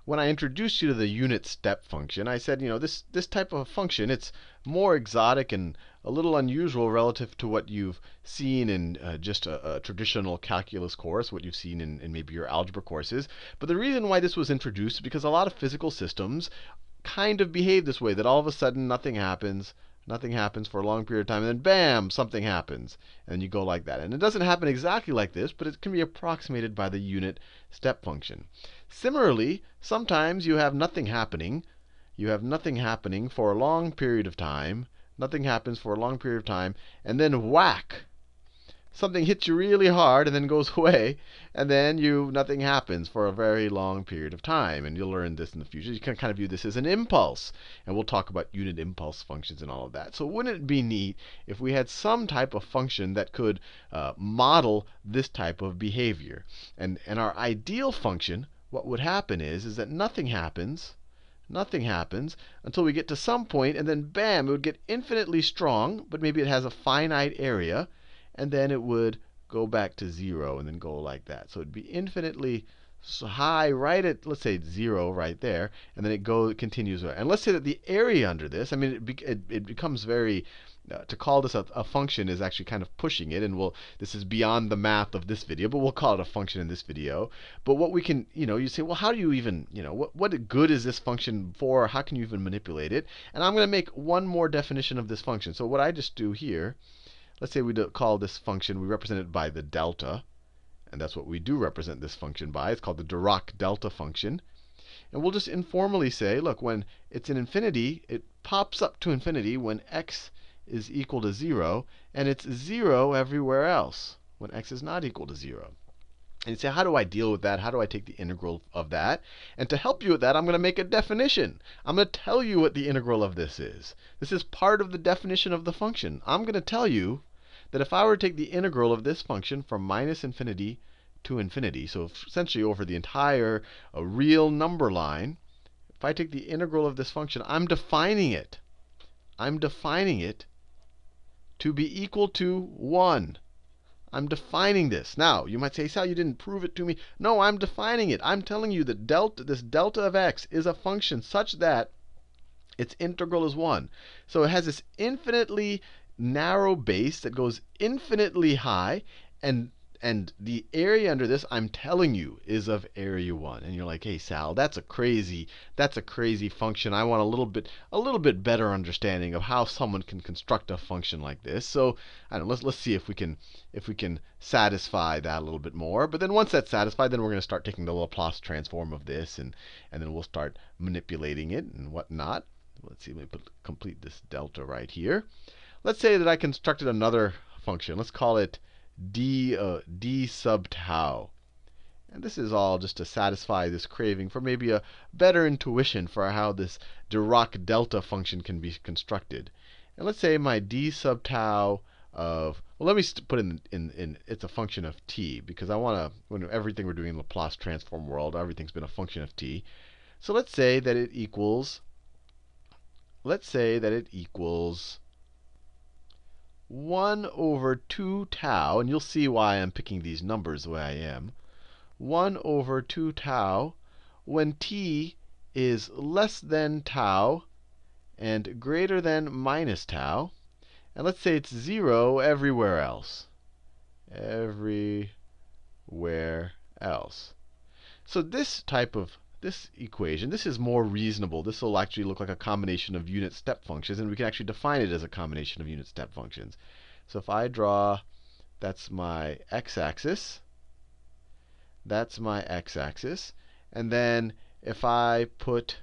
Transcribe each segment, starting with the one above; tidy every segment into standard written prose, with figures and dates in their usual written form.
when I introduced you to the unit step function, I said, this type of function, it's more exotic and a little unusual relative to what you've seen in just a traditional calculus course, what you've seen in maybe your algebra courses. But the reason why this was introduced is because a lot of physical systems kind of behave this way, that all of a sudden nothing happens for a long period of time, and then bam, something happens. And you go like that. And it doesn't happen exactly like this, but it can be approximated by the unit step function. Similarly, sometimes you have nothing happening. You have nothing happening for a long period of time. Nothing happens for a long period of time, and then whack! Something hits you really hard and then goes away, and then nothing happens for a very long period of time. And you'll learn this in the future. You can kind of view this as an impulse, and we'll talk about unit impulse functions and all of that. So wouldn't it be neat if we had some type of function that could model this type of behavior? And our ideal function, what would happen is that nothing happens until we get to some point, and then bam, it would get infinitely strong, but maybe it has a finite area. And then it would go back to 0 and then go like that. So it would be infinitely high right at, let's say, 0 right there. And then it continues. And let's say that the area under this, I mean, it becomes very, to call this a function is actually kind of pushing it. And this is beyond the math of this video, but we'll call it a function in this video. But what we can, you say, well, how do you even, what good is this function for? How can you even manipulate it? And I'm going to make one more definition of this function. So what I just do here, let's say we call this function, we represent it by the delta. And that's what we do represent this function by. It's called the Dirac delta function. And we'll just informally say, look, when it's in infinity, it pops up to infinity when x is equal to 0. And it's 0 everywhere else when x is not equal to 0. And you say, how do I deal with that? How do I take the integral of that? And to help you with that, I'm going to make a definition. I'm going to tell you what the integral of this is. This is part of the definition of the function. I'm going to tell you that if I were to take the integral of this function from minus infinity to infinity, so essentially over the entire real number line, if I take the integral of this function, I'm defining it. I'm defining it to be equal to 1. I'm defining this. Now, you might say, Sal, you didn't prove it to me. No, I'm defining it. I'm telling you that this delta of x is a function such that its integral is 1. So it has this infinitely narrow base that goes infinitely high, and the area under this, I'm telling you, is of area 1. And you're like, hey, Sal, that's a crazy function. I want a little bit better understanding of how someone can construct a function like this. So I don't know, let's see if we can satisfy that a little bit more. But then once that's satisfied, then we're going to start taking the Laplace transform of this, and then we'll start manipulating it and whatnot. Let's see, let me complete this delta right here. Let's say that I constructed another function. Let's call it d sub tau. And this is all just to satisfy this craving for maybe a better intuition for how this Dirac delta function can be constructed. And let's say my d sub tau of, well, let me put in it's a function of t, because I want to, when everything we're doing in Laplace transform world, everything's been a function of t. So let's say that it equals 1 over 2 tau, and you'll see why I'm picking these numbers the way I am. 1 over 2 tau when t is less than tau and greater than minus tau. And let's say it's 0 everywhere else. Everywhere else. So this equation, this is more reasonable. This will actually look like a combination of unit step functions, and we can actually define it as a combination of unit step functions. So if I draw, that's my x-axis. That's my x-axis. And then if I put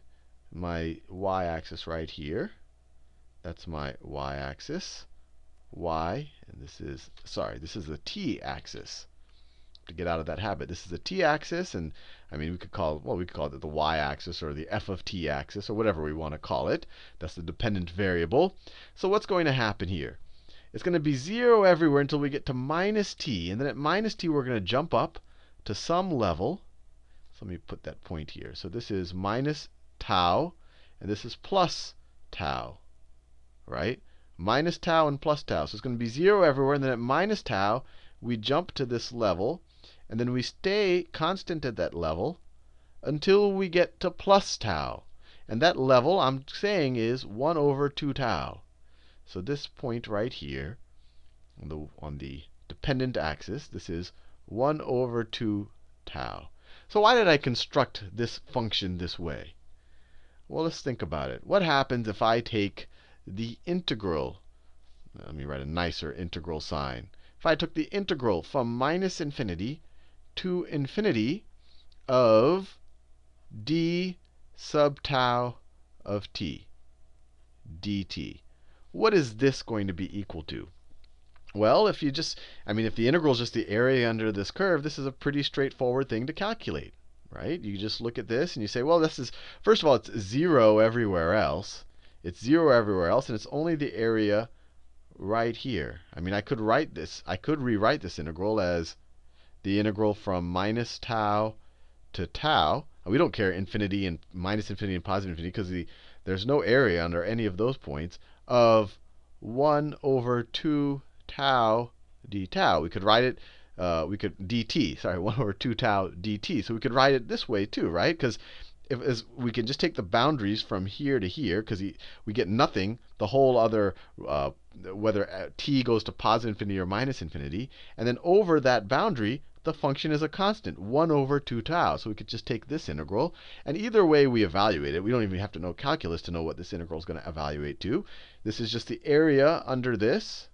my y-axis right here, that's my y-axis. Y, and this is the t-axis. To get out of that habit, this is the t-axis, and I mean we could call it the y-axis or the f of t-axis or whatever we want to call it. That's the dependent variable. So what's going to happen here? It's going to be 0 everywhere until we get to minus t, and then at minus t we're going to jump up to some level. So let me put that point here. So this is minus tau, and this is plus tau, right? Minus tau and plus tau. So it's going to be 0 everywhere, and then at minus tau we jump to this level. And then we stay constant at that level until we get to plus tau. And that level, I'm saying, is 1 over 2 tau. So this point right here, on the dependent axis, this is 1 over 2 tau. So why did I construct this function this way? Well, let's think about it. What happens if I take the integral? Let me write a nicer integral sign. If I took the integral from minus infinity to infinity of d sub tau of t, dt. What is this going to be equal to? Well, if you just, if the integral is just the area under this curve, this is a pretty straightforward thing to calculate, right? You just look at this and you say, well, this is, first of all, it's 0 everywhere else. It's 0 everywhere else, and it's only the area right here. I could write this. I could rewrite this integral as the integral from minus tau to tau. We don't care infinity and minus infinity and positive infinity because there's no area under any of those points of 1 over 2 tau d tau. We could write it, dt, sorry, 1 over 2 tau dt. So we could write it this way too, right? Because as we can just take the boundaries from here to here, because we get nothing, the whole other, whether t goes to positive infinity or minus infinity. And then over that boundary, the function is a constant, 1 over 2 tau. So we could just take this integral. And either way we evaluate it, we don't even have to know calculus to know what this integral is going to evaluate to. This is just the area under this.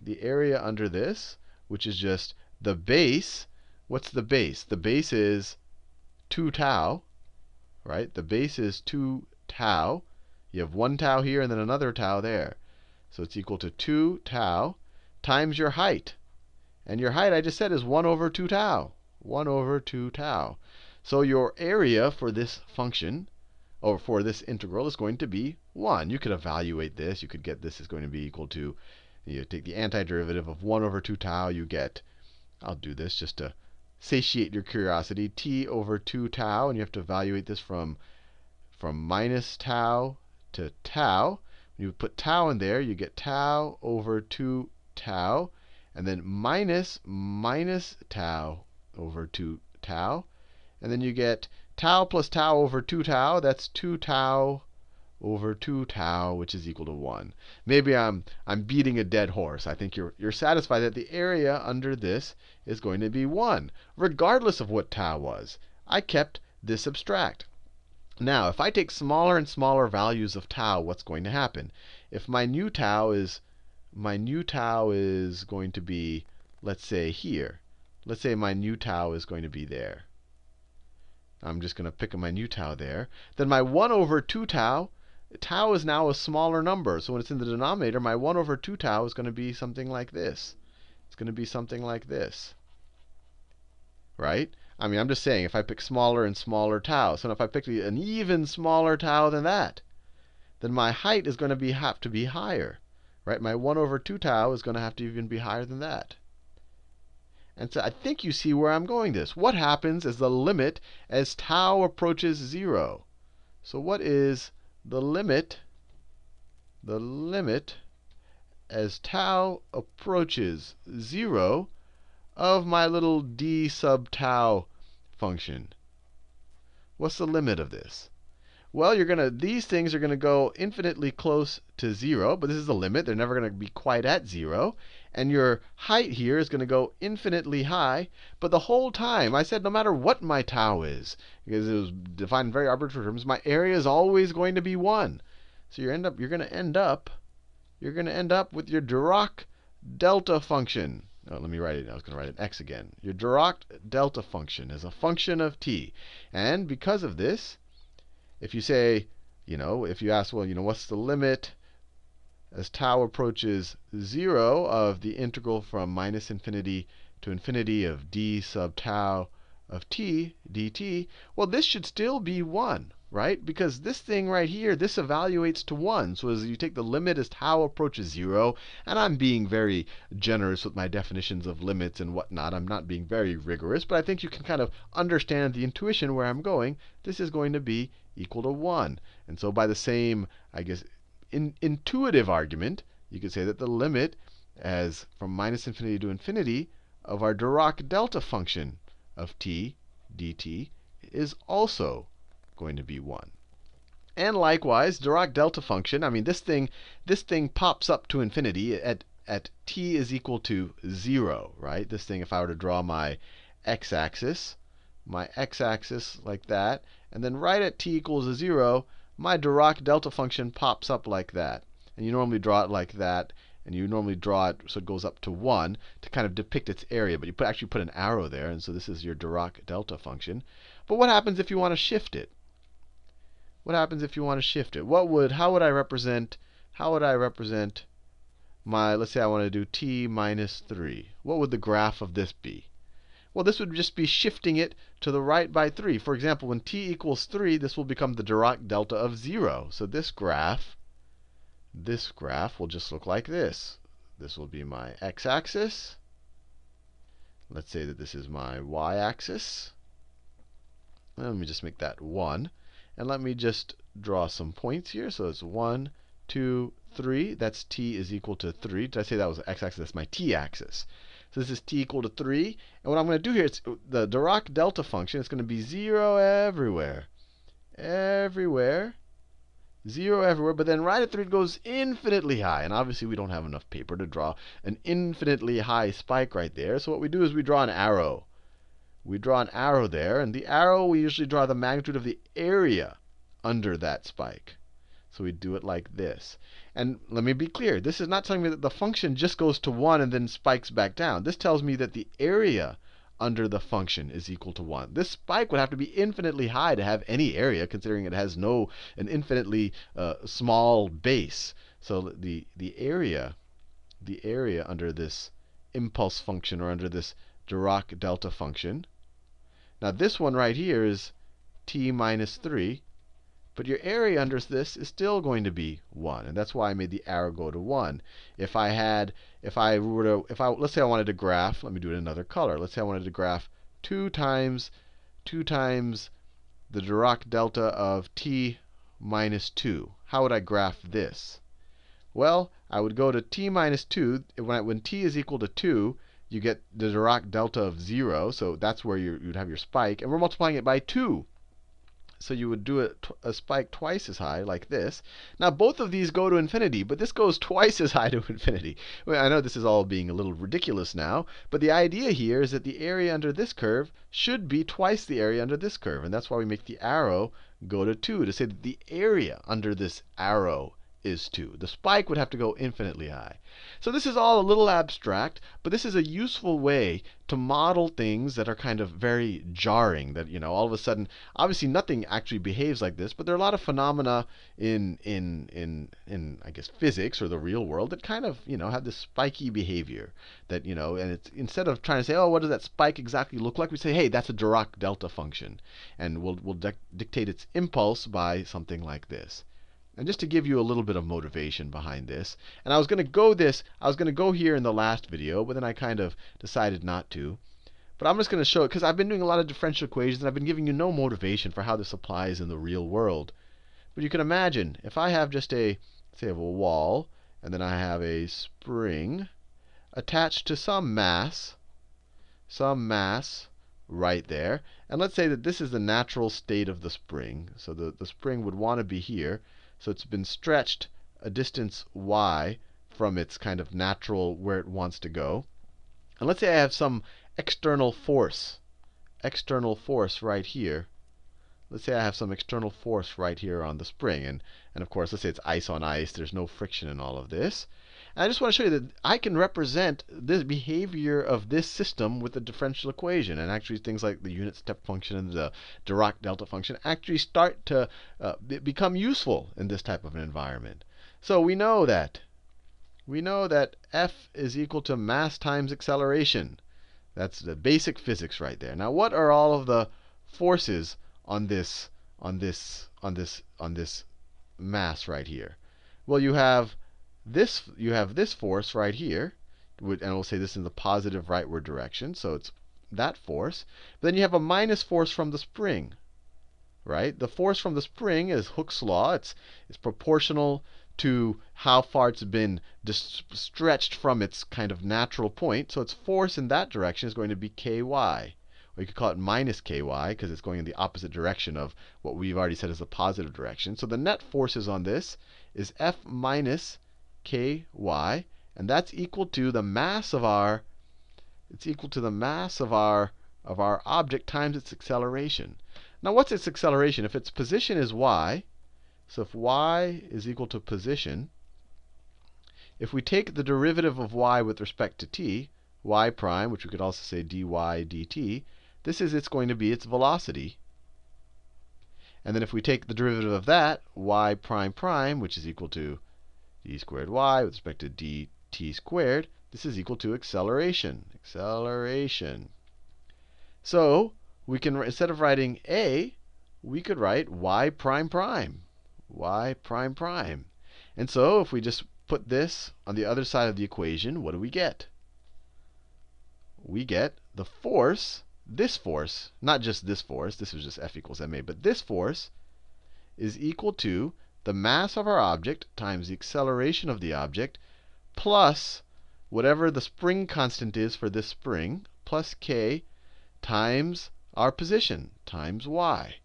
The area under this, which is just the base. What's the base? The base is 2 tau, right? The base is 2 tau. You have 1 tau here and then another tau there. So it's equal to 2 tau times your height. And your height, I just said, is 1 over 2 tau. 1 over 2 tau. So your area for this function, or for this integral, is going to be 1. You could evaluate this. You could get this is going to be equal to, you take the antiderivative of 1 over 2 tau, you get, I'll do this just to satiate your curiosity, t over 2 tau. And you have to evaluate this from minus tau to tau. When you put tau in there, you get tau over 2 tau. And then minus tau over 2 tau. And then you get tau plus tau over 2 tau. That's 2 tau over 2 tau, which is equal to 1. Maybe I'm beating a dead horse. I think you're satisfied that the area under this is going to be 1, regardless of what tau was. I kept this abstract. Now, if I take smaller and smaller values of tau, what's going to happen? If my new tau is going to be, let's say, here. Let's say my new tau is going to be there. I'm just going to pick my new tau there. Then my 1 over 2 tau, tau is now a smaller number. So when it's in the denominator, my 1 over 2 tau is going to be something like this. It's going to be something like this. Right? I'm just saying, if I pick smaller and smaller tau, so if I pick an even smaller tau than that, then my height is going to have to be higher. Right? My 1 over 2 tau is going to have to even be higher than that. And so I think you see where I'm going this. What happens is the limit as tau approaches 0. So what is the limit? The limit as tau approaches 0 of my little d sub tau function. What's the limit of this? Well, these things are going to go infinitely close to 0, but this is the limit. They're never going to be quite at 0. And your height here is going to go infinitely high. But the whole time, I said no matter what my tau is, because it was defined in very arbitrary terms, my area is always going to be 1. So you're going to end up with your Dirac delta function. Oh, let me write it. I was going to write an x again. Your Dirac delta function is a function of t. And because of this, if you say, if you ask, well, what's the limit as tau approaches 0 of the integral from minus infinity to infinity of d sub tau of t dt, well, this should still be 1, right? Because this thing right here, this evaluates to 1. So as you take the limit as tau approaches 0, and I'm being very generous with my definitions of limits and whatnot. I'm not being very rigorous, but I think you can kind of understand the intuition where I'm going. This is going to be equal to 1. And so by the same, I guess, intuitive argument, you could say that the limit as from minus infinity to infinity of our Dirac delta function of t dt is also going to be 1. And likewise, Dirac delta function, I mean, this thing pops up to infinity at t is equal to 0, right? This thing, if I were to draw my x-axis like that, and then right at t equals 0, my Dirac delta function pops up like that. And you normally draw it like that, and you normally draw it so it goes up to 1 to kind of depict its area. But you actually put an arrow there, and so this is your Dirac delta function. But what happens if you want to shift it? What happens if you want to shift it? How would I represent my, let's say I want to do t minus 3. What would the graph of this be? Well, this would just be shifting it to the right by 3. For example, when t equals 3, this will become the Dirac delta of 0. So this graph will just look like this. This will be my x-axis. Let's say that this is my y-axis. Let me just make that 1. And let me just draw some points here. So it's 1, 2, 3. That's t is equal to 3. Did I say that was the x-axis? That's my t-axis. So this is t equal to 3. And what I'm going to do here, it's the Dirac delta function. It's going to be 0 everywhere. 0 everywhere. But then right at 3, it goes infinitely high. And obviously, we don't have enough paper to draw an infinitely high spike right there. So what we do is we draw an arrow. We draw an arrow there, and the arrow, we usually draw the magnitude of the area under that spike. So we do it like this. And let me be clear, this is not telling me that the function just goes to 1 and then spikes back down. This tells me that the area under the function is equal to 1. This spike would have to be infinitely high to have any area, considering it has an infinitely small base. So the area under this impulse function, or under this Dirac delta function. Now this one right here is t minus 3. But your area under this is still going to be 1. And that's why I made the arrow go to 1. Let's say I wanted to graph, let me do it in another color. Let's say I wanted to graph 2 times the Dirac delta of t minus 2. How would I graph this? Well, I would go to t minus 2. When t is equal to 2, you get the Dirac delta of 0. So that's where you'd have your spike. And we're multiplying it by 2. So you would do a spike twice as high, like this. Now, both of these go to infinity, but this goes twice as high to infinity. Well, I know this is all being a little ridiculous now, but the idea here is that the area under this curve should be twice the area under this curve. And that's why we make the arrow go to 2, to say that the area under this arrow is 2. The spike would have to go infinitely high. So this is all a little abstract, but this is a useful way to model things that are kind of very jarring. That, all of a sudden, obviously nothing actually behaves like this, but there are a lot of phenomena in I guess physics or the real world that kind of have this spiky behavior. That and it's, instead of trying to say, oh, what does that spike exactly look like, we say, hey, that's a Dirac delta function, and we'll dictate its impulse by something like this. And just to give you a little bit of motivation behind this, and I was going to go here in the last video, but then I kind of decided not to. But I'm just going to show it because I've been doing a lot of differential equations, and I've been giving you no motivation for how this applies in the real world. But you can imagine, if I have just say I have a wall, and then I have a spring attached to some mass right there. And let's say that this is the natural state of the spring. So the spring would want to be here. So it's been stretched a distance y from its kind of natural where it wants to go. And let's say I have some external force right here. Let's say I have some external force right here on the spring. And of course, let's say it's ice on ice. There's no friction in all of this. And I just want to show you that I can represent this behavior of this system with the differential equation. And actually things like the unit step function and the Dirac delta function actually start to become useful in this type of an environment. So we know that F is equal to mass times acceleration. That's the basic physics right there. Now, what are all of the forces on this mass right here? Well, you have this force right here, and we'll say this in the positive rightward direction, so it's that force. But then you have a minus force from the spring, right? The force from the spring is Hooke's law. It's proportional to how far it's been stretched from its kind of natural point. So its force in that direction is going to be ky. or you could call it minus ky, because it's going in the opposite direction of what we've already said is the positive direction. So the net forces on this is F minus ky, and that's equal to the mass of our object times its acceleration. Now, what's its acceleration? If its position is y, so if y is equal to position, if we take the derivative of y with respect to t, y prime, which we could also say dy dt, it's going to be its velocity. And then if we take the derivative of that, y prime prime, which is equal to d squared y with respect to dt squared, this is equal to acceleration. So we can, instead of writing a, we could write y prime prime. And so if we just put this on the other side of the equation, what do we get? We get the force, this force, not just this force, this is just F equals ma, but this force is equal to the mass of our object times the acceleration of the object plus whatever the spring constant is for this spring, plus k times our position, times y.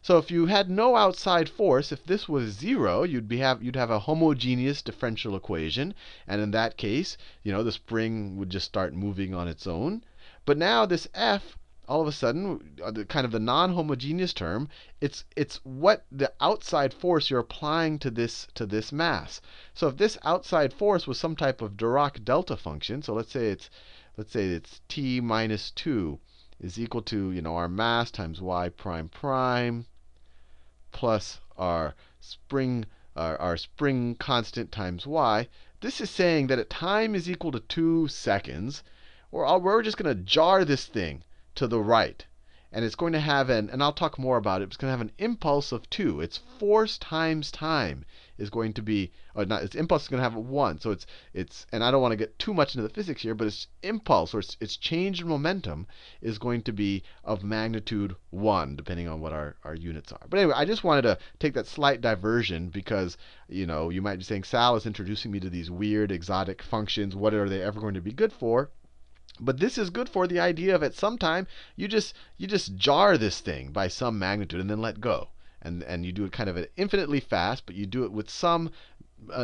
So if you had no outside force, if this was 0, you'd have a homogeneous differential equation. And in that case, the spring would just start moving on its own. But now this F, all of a sudden, kind of the non-homogeneous term, it's what the outside force you're applying to this mass. So if this outside force was some type of Dirac delta function, so let's say it's t minus 2 is equal to our mass times y prime prime plus our spring constant times y. This is saying that at time is equal to 2 seconds, we're just going to jar this thing to the right. And it's going to have and I'll talk more about it, it's going to have an impulse of 2. Its force times time is going to be, or not, its impulse is going to have 1. So and I don't want to get too much into the physics here, but its impulse, or its change in momentum, is going to be of magnitude 1, depending on what our units are. But anyway, I just wanted to take that slight diversion because, you might be saying, Sal is introducing me to these weird, exotic functions. What are they ever going to be good for? But this is good for the idea of at some time you just jar this thing by some magnitude and then let go. And you do it kind of infinitely fast, but you do it with some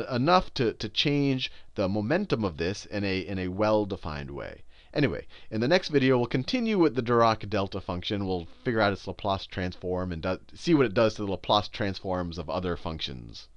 enough to change the momentum of this in a well-defined way. Anyway, in the next video, we'll continue with the Dirac delta function. We'll figure out its Laplace transform and see what it does to the Laplace transforms of other functions.